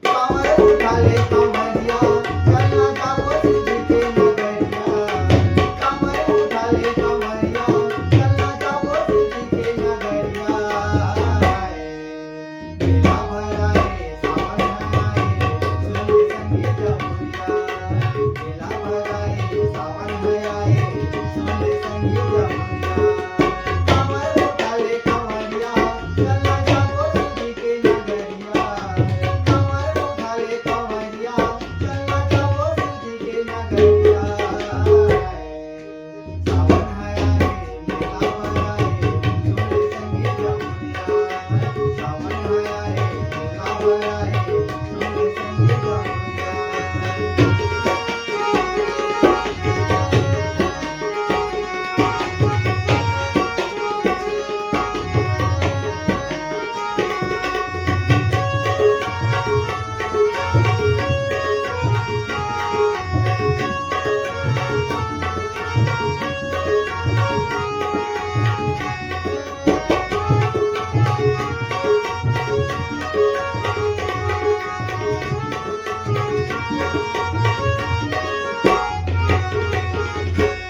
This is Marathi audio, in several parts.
कांवर उठाले कांवरिया चलना जाबो शिव जी के नगरिया कांवर उठाले कांवरिया चलना जाबो शिव जी के नगरिया मेला भराए सावन आए सुन संगीत मुरिया मेला भराए सावन आए सुन संगीत मुरिया कांवर उठाले कांवरिया चलना जाबो शिव जी के नगरिया कांवर उठाले कांवरिया चलना जाबो शिव जी के नगरिया सावन आए मेला भराए सुन संगीत मुरिया सावन आए मेला भराए सुन संगीत मुरिया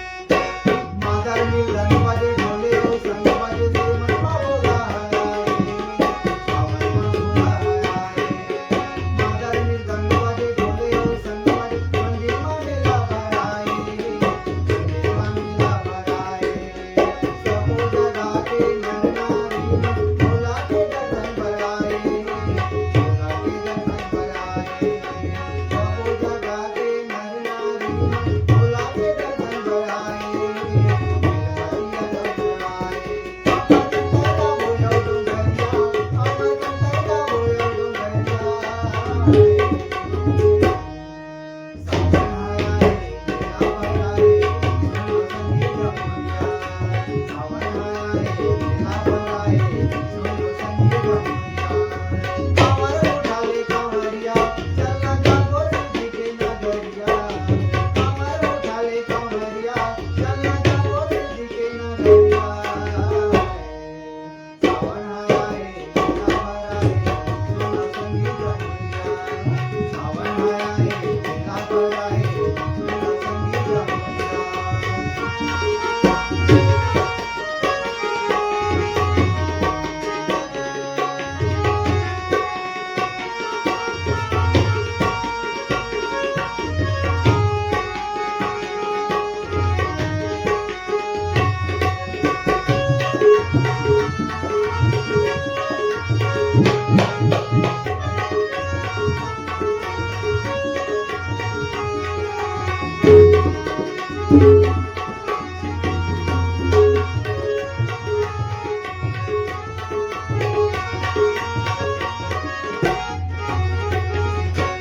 मादर में रंग बाजे ढोले हो संग बाजे से मनवा बोला सावन मनवा मादर में रंग बाजे ढोले हो संग बाजे मंदिर में मेला भराए मंदिर में मेला भराए सबो जगह के नर नारी भोला के दर्शन भराए भोला के दर्शन भराए सबो जगह के नर नारी भोला के दर्शन भराए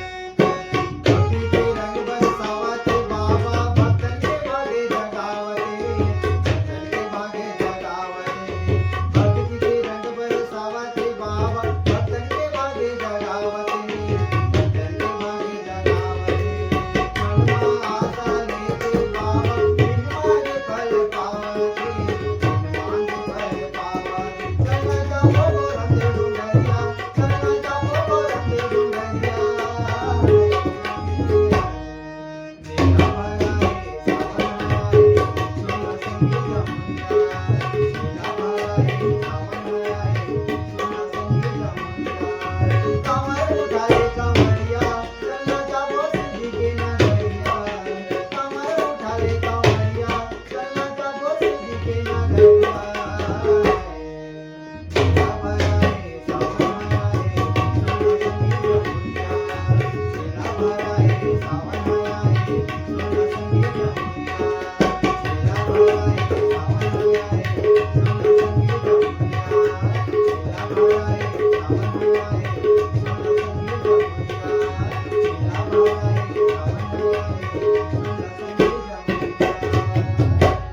भक्ति के रंग बरसावते बाबा भक्तन के भागे जगावते भक्तन के भागे जगावते भक्ति के रंग बरसावते बाबा भक्तन के भागे जगावते भक्तन के भागे जगावते मनवा आशा लेते बाबा बिन मांगे फल पावते बिन मांगे फल पावते चलना जाबो रंग डुंगरिया चलना जाबो रंग डुंगरिया Thank you.